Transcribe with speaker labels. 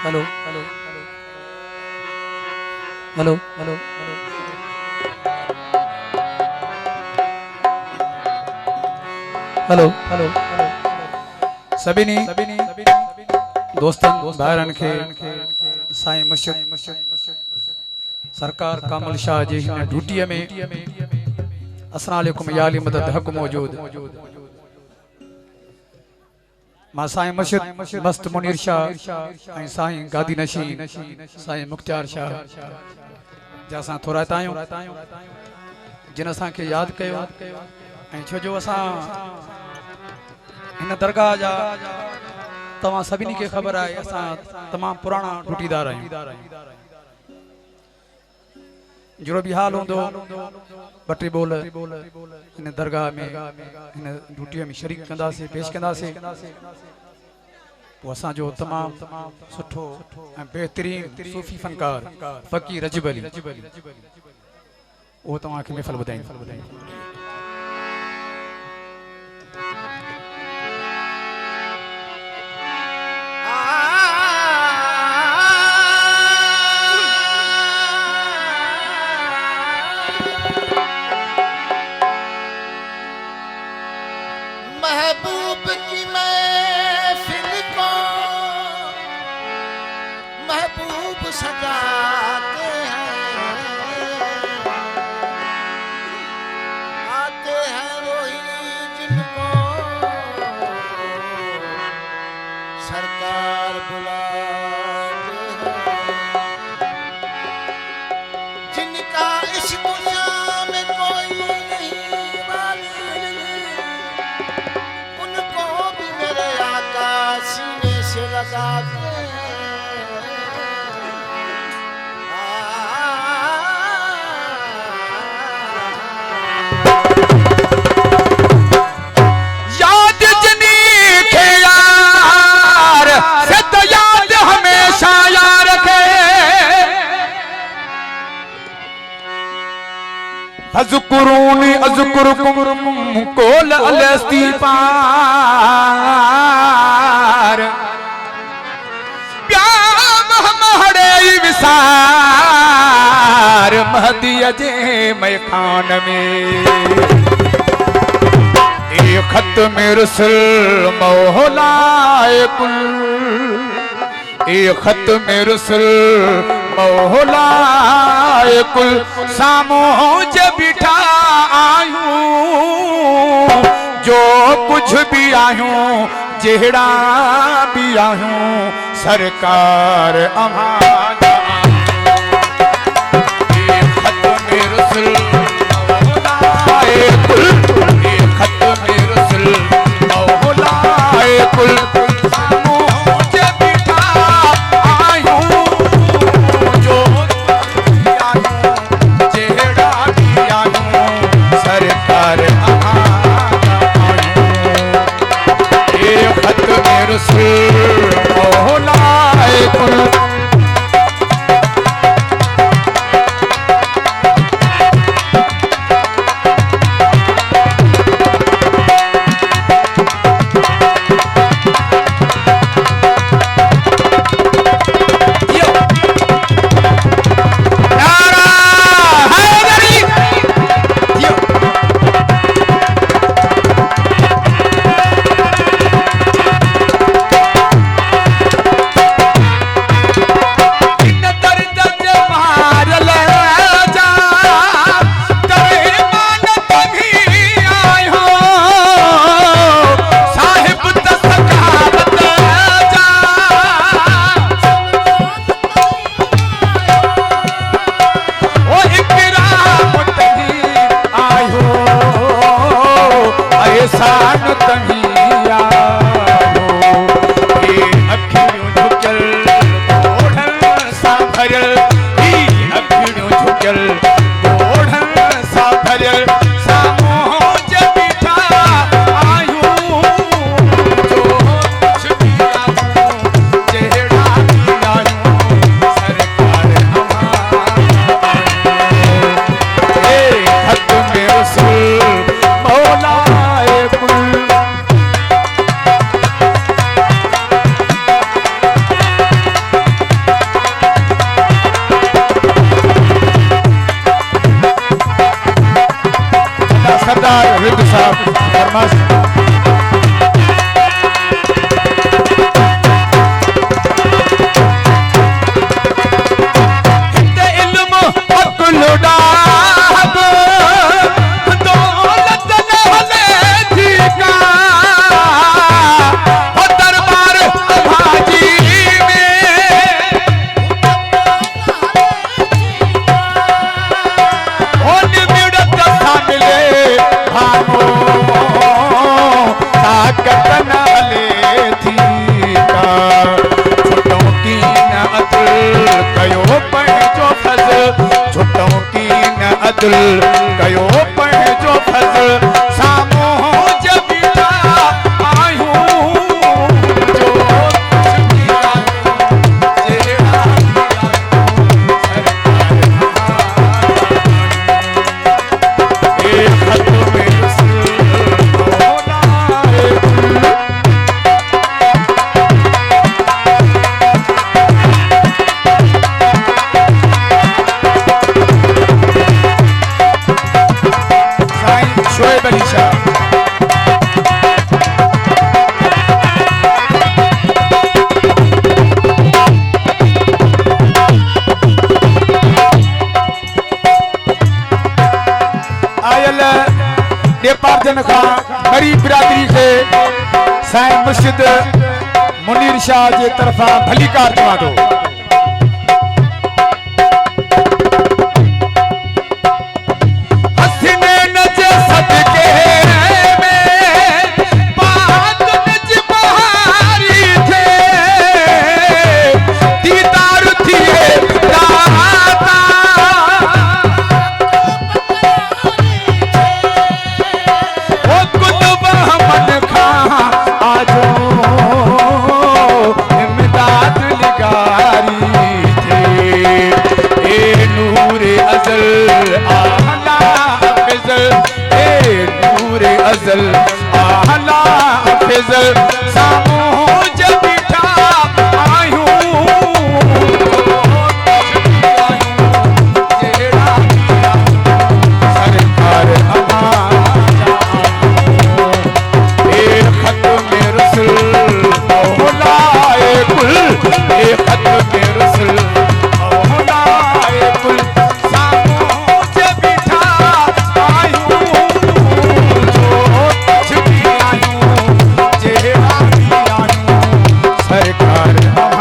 Speaker 1: hello hello hello hello hello hello सभिनी दोस्तन भाइरन खे साईं मुर्शिद सरकार कामल शाह जी हिन ड्यूटीअ में अस्सलाम वालेकुम या अली मदद हक मौजूद मां साईं मुर्शिद मस्त मुनीर शाह ऐं साईं गादी नशीन साईं मुख्तियार शाह जैसा थोरा तायूं जिन असांखे यादि कयो ऐं छो जो असां हिन दरगाह जा तव्हां सभिनी खे ख़बर आहे असां तमामु पुराणा ड्यूटीदार आहियूं जहिड़ो बि हाल हूंदो ॿ टे बोल हिन दरगाह में हिन ड्यूटीअ में शरीक कंदासीं पेश कंदासीं पोइ असांजो तमामु सुठो ऐं बहितरीन सूफ़ी फनकार फ़कीर रजब अली उहो तव्हांखे महफ़िल ॿुधाईंदो
Speaker 2: महबूब की महफिल को महबूब सजाते हैं आते हैं वही जिनको सरकार बुलाते हैं जिनका इस दुनिया में कोई नहीं मालूम उनको भी मेरे आका सीने से लगाते हैं
Speaker 1: याद जिनी के यार से तो याद हमेशा यार रखे अज़कुरूनी अज़कुरुकुम कोल अलस्ती पार प्याम हमारे विसार महदी जे मैखान में एक खत में रसूल मौलाए कुल एक खत में रसूल मौलाए कुल सामो जे बिठा आयूं जो कुछ भी आयूं जेड़ा भी आयूं सरकार अमाना एक खत में रसूल मौलाए कुल एक खत में रसूल मौलाए कुल सामो जे बिठा आयूं जो भी आयूं जेड़ा भी आयूं सरकार अमाना एक खत में रसूल मौलाए कुल
Speaker 3: कतना ले थी का छुटों की न अदल कयो पंहिंजो फज़ल छुटों की न अदल कयो पंहिंजो फज़ल साम्हूं जब बीठा आहियूं जो कुछ बि आहियूं जहिड़ा शोएब अली शाह आयल नेपाल जन खां गरीब बिरादरी खे साईं मुर्शिद मुनीर शाह जे तरफ़ां भलीकार चवां थो अज़ल आला फिज़ल साम्हूं जब बीठा आहियूं जहिड़ा सरकार हमारा ए खत में रसूल मौलाए कुल ए खत में रसूल मौलाए कुल साम्हूं जब बीठा आहियूं सरकार